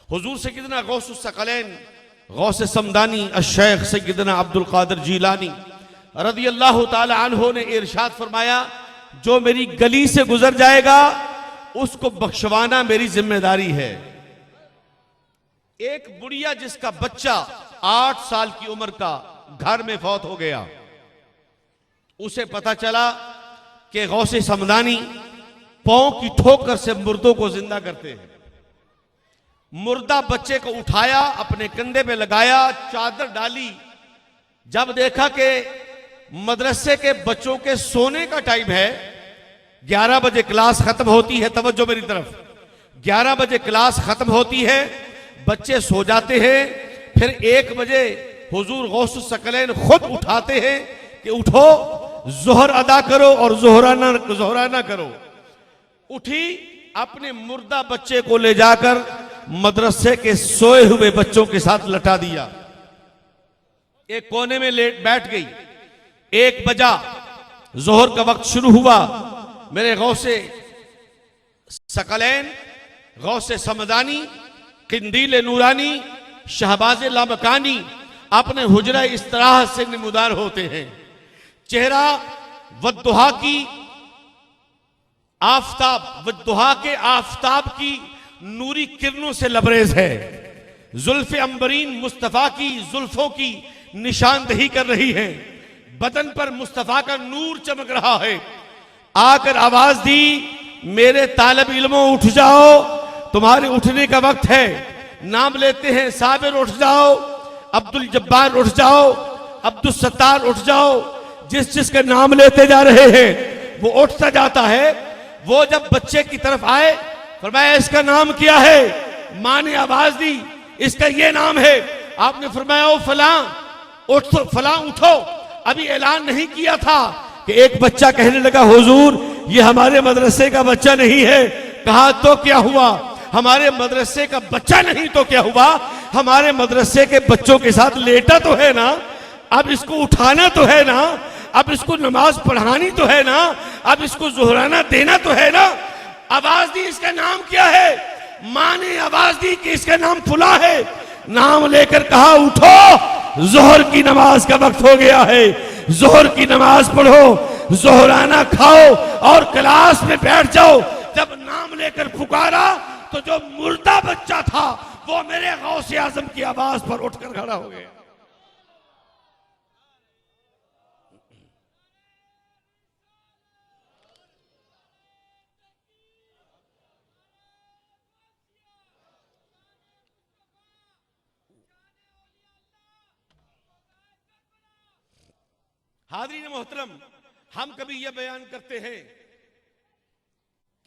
हुजूर सैयदना गौसुस सकलैन गौस समदानी अश-शेख सैयदना अब्दुल कादिर जीलानी रदियल्लाहु ताला अन्हु ने इरशाद फरमाया, जो मेरी गली से गुजर जाएगा उसको बख्शवाना मेरी जिम्मेदारी है। एक बुढ़िया जिसका बच्चा 8 साल की उम्र का घर में फौत हो गया, उसे पता चला कि गौसे समदानी पांव की ठोकर से मुर्दों को जिंदा करते हैं। मुर्दा बच्चे को उठाया, अपने कंधे पे लगाया, चादर डाली। जब देखा कि मदरसे के बच्चों के सोने का टाइम है, 11 बजे क्लास खत्म होती है, तवज्जो मेरी तरफ, 11 बजे क्लास खत्म होती है, बच्चे सो जाते हैं। फिर 1 बजे हुजूर गौसुस सकलैन खुद उठाते हैं कि उठो, जोहर अदा करो और जोहराना करो। उठी, अपने मुर्दा बच्चे को ले जाकर मदरसे के सोए हुए बच्चों के साथ लटा दिया। एक कोने में बैठ गई। 1 बजा, जोहर का वक्त शुरू हुआ। मेरे गौसे सकलैन, गौसे समदानी, किंदील नूरानी, शहबाज लामकानी अपने हुजरा इस तरह से नमूदार होते हैं। चेहरा वद्दुहा की आफताब, वद्दुहा के आफताब की नूरी किरणों से लबरेज है। जुल्फे अंबरीन मुस्तफा की जुल्फों की निशानदही कर रही है। बदन पर मुस्तफा का नूर चमक रहा है। आकर आवाज दी, मेरे तालिब इल्मों उठ जाओ, तुम्हारे उठने का वक्त है। नाम लेते हैं, साबिर उठ जाओ, अब्दुल जब्बार उठ जाओ, अब्दुल सत्तार उठ जाओ। जिस जिसके नाम लेते जा रहे हैं वो उठता जाता है। वो जब बच्चे की तरफ आए, फरमाया इसका नाम क्या है? मां ने आवाज दी, इसका ये नाम है। आपने फरमाया ओ फलां उठो, फलां उठो। अभी ऐलान नहीं किया था कि एक बच्चा कहने लगा, हुजूर ये हमारे मदरसे का बच्चा नहीं है। कहा तो क्या हुआ? हमारे मदरसे का बच्चा नहीं तो क्या हुआ? हमारे मदरसे के बच्चों के साथ लेटा तो है ना, अब इसको उठाना तो है ना, अब इसको नमाज पढ़ानी तो है ना, अब इसको जोहराना देना तो है ना। आवाज दी, इसका नाम क्या है? मां ने आवाज दी कि इसका नाम फुला है। नाम लेकर कहा, उठो, जोहर की नमाज का वक्त हो गया है, जोहर की नमाज पढ़ो, जोहराना खाओ और क्लास में बैठ जाओ। जब नाम लेकर पुकारा तो जो मुर्दा बच्चा था वो मेरे गौसे आजम की आवाज पर उठकर खड़ा हो गया। हाज़रीन मोहतरम, हम कभी यह बयान करते हैं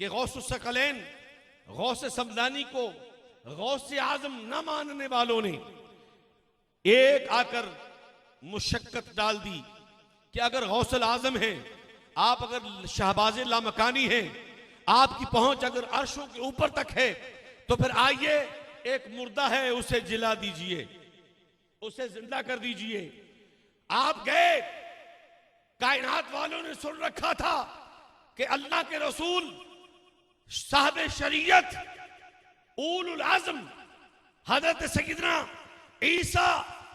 कि गौसुस सकलैन, गौसे समदानी को गौसे आजम न मानने वालों ने एक आकर मुशक्कत डाल दी कि अगर गौसल आजम है, आप अगर शहबाज लामकानी हैं, आपकी पहुंच अगर अर्शों के ऊपर तक है, तो फिर आइए एक मुर्दा है उसे जिला दीजिए, उसे जिंदा कर दीजिए। आप गए, कायनात वालों ने सुन रखा था कि अल्लाह के रसूल साहब शरीयत उलुल आज़म हजरत सैयदना ईसा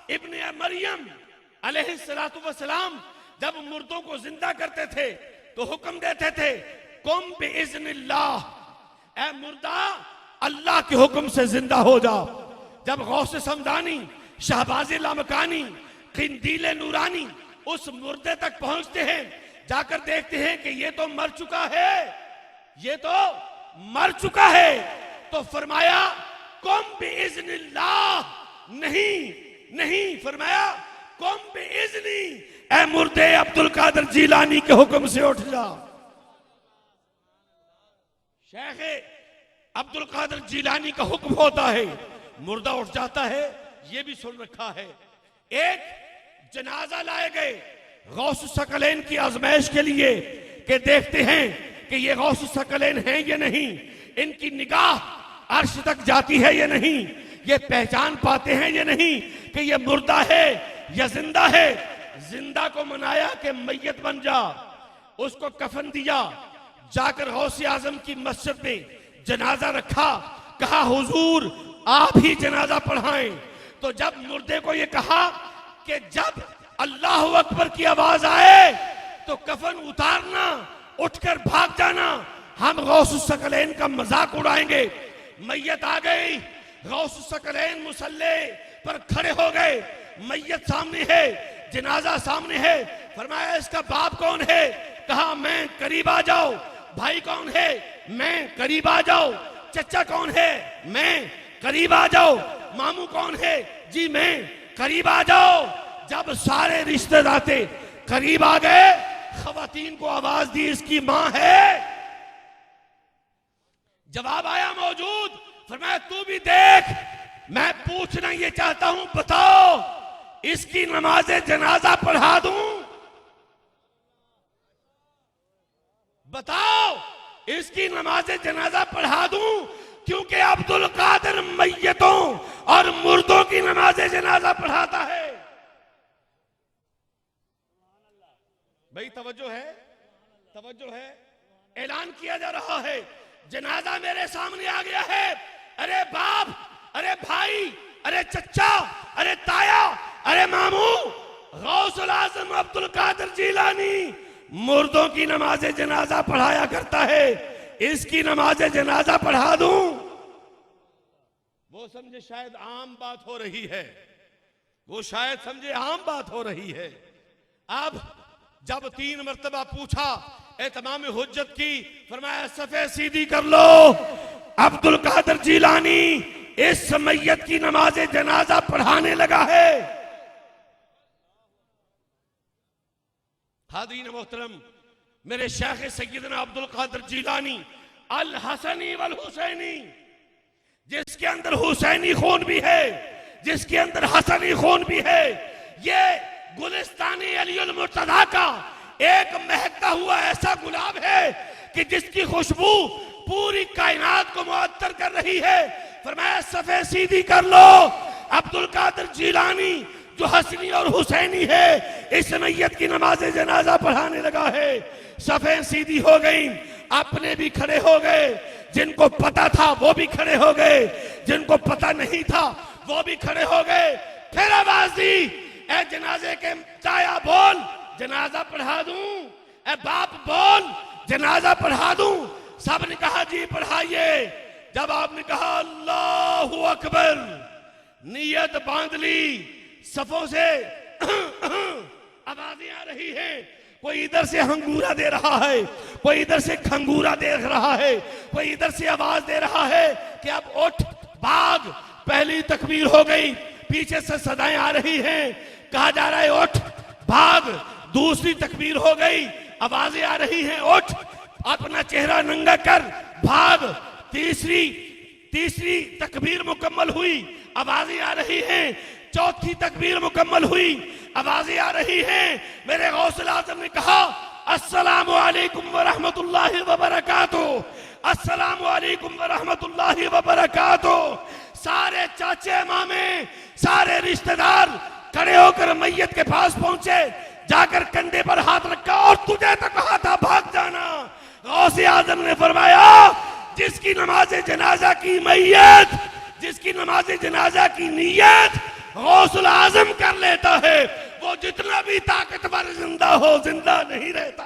इब्ने मरियम अलैहिस्सलातु वस्सलाम जब मुर्दों को जिंदा करते थे तो हुक्म देते थे, कुम बिइज़्निल्लाह, ऐ मुर्दा अल्लाह के हुक्म से जिंदा हो जाओ। जब गौसे समदानी, शहबाज लामकानी, किंदील नूरानी उस मुर्दे तक पहुंचते हैं, जाकर देखते हैं कि ये तो मर चुका है, ये तो मर चुका है, तो फरमाया कुम बिइज़्निल्लाह, नहीं फरमाया कुम बिइज़्नी, ऐ मुर्दे अब्दुल कादिर जीलानी के हुक्म से उठ जा। शेख अब्दुल कादिर जीलानी का हुक्म होता है, मुर्दा उठ जाता है। ये भी सुन रखा है। एक जनाजा लाए गए गौसुस सकलैन की आजमाइश के लिए कि देखते हैं कि ये गौसुस सकलैन हैं या नहीं, इनकी निगाह अर्श तक जाती है या नहीं, ये पहचान पाते हैं या नहीं कि ये मुर्दा है या जिंदा है। जिंदा को मनाया कि मैयत बन जा, उसको कफन दिया, जाकर गौसे आजम की मस्जिद में जनाजा रखा, कहा हुजूर आप ही जनाजा पढ़ाएं। तो जब मुर्दे को ये कहा कि जब अल्लाह अकबर की आवाज आए तो कफन उतारना, उठकर भाग जाना, हम गौसुस सकलैन का मजाक उड़ाएंगे। मैयत आ गई, गौसुस सकलैन मुसल्ले पर खड़े हो गए, मैयत सामने है, जनाजा सामने है। फरमाया इसका बाप कौन है? कहा मैं, करीब आ जाओ। भाई कौन है? मैं, करीब आ जाओ। चचा कौन है? मैं, करीब आ जाओ। मामू कौन है? जी मैं, करीब आ जाओ। जब सारे रिश्तेदार करीब आ गए, खवातीन को आवाज दी इसकी मां है। जवाब आया मौजूद। फरमाया तू भी देख, मैं पूछना ये चाहता हूं, बताओ इसकी नमाज जनाजा पढ़ा दूं? बताओ इसकी नमाज जनाजा पढ़ा दूं? क्योंकि अब्दुल कादिर मैयतों और मुर्दों की नमाज जनाजा पढ़ाता है। भाई तवज्जो है, तवज्जो है। ऐलान किया जा रहा है, जनाजा मेरे सामने आ गया है। अरे बाप, अरे भाई, अरे चचा, अरे ताया, अरे मामू, गौसुल आजम अब्दुल कादिर जिलानी मुर्दों की नमाज जनाजा पढ़ाया करता है, इसकी नमाज जनाजा पढ़ा दूं? वो समझे शायद आम बात हो रही है, वो शायद समझे आम बात हो रही है। अब जब 3 मरतबा पूछा, एतमाम हुज्जत की, फरमाया सफे सीधी कर लो, अब्दुल कादिर जिलानी इस मैयत की नमाज जनाजा पढ़ाने लगा है। हाज़रीन मोहतरम, मेरे शेख सैयदना अब्दुल कादिर जिलानी अल हसनी वल हुसैनी, जिसके अंदर हुसैनी खून भी है, जिसके अंदर हसनी खून भी है, ये गुलिस्तानी अलीउल मुर्तजा का एक महकता हुआ ऐसा गुलाब है कि जिसकी खुशबू पूरी कायनात को मुअत्तर कर रही है। फरमाया सफे सीधी कर लो, अब्दुल कादिर जिलानी जो हसनी और हुसैनी है इस मैयत की नमाज जनाजा पढ़ाने लगा है। सफे सीधी हो गई, अपने भी खड़े हो गए, जिनको पता था वो भी खड़े हो गए, जिनको पता नहीं था वो भी खड़े हो गए। फिर आवाज दी, ए जनाजे के ताया बोल, जनाजा पढ़ा दूं? ए बाप बोल, जनाजा पढ़ा दूं? सबने कहा जी पढ़ाइए। जब आपने कहा अल्लाहु अकबर, नियत बांध ली, सफों से आवाजें आ रही हैं, कोई इधर से हंगूरा दे रहा है, कोई इधर से खंगूरा दे रहा है, कोई इधर से आवाज दे रहा है कि अब उठ भाग। पहली तकबीर हो गई, पीछे से सदाएं आ रही हैं, कहा जा रहा है उठ भाग। दूसरी तकबीर हो गई, आवाजें आ रही हैं उठ अपना चेहरा नंगा कर भाग। तीसरी तकबीर मुकम्मल हुई, आवाजें आ रही हैं। चौथी तकबीर मुकम्मल हुई, आवाजें आ रही हैं। मेरे गौसुल आजम ने कहा अस्सलामु अलैकुम व रहमतुल्लाहि व बरकातुहू, अस्सलामु अलैकुम व रहमतुल्लाहि व बरकातुहू। सारे चाचे मामे, सारे रिश्तेदार खड़े होकर मैयत के पास पहुंचे, जाकर कंधे पर हाथ रखा और तुझे तो कहा था भाग जाना। गौसे आजम ने फरमाया जिसकी नमाज जनाजा की मैयत, जिसकी नमाज जनाजा की नियत गौसुल आजम कर लेता है, वो जितना भी ताकतवर जिंदा हो जिंदा नहीं रहता।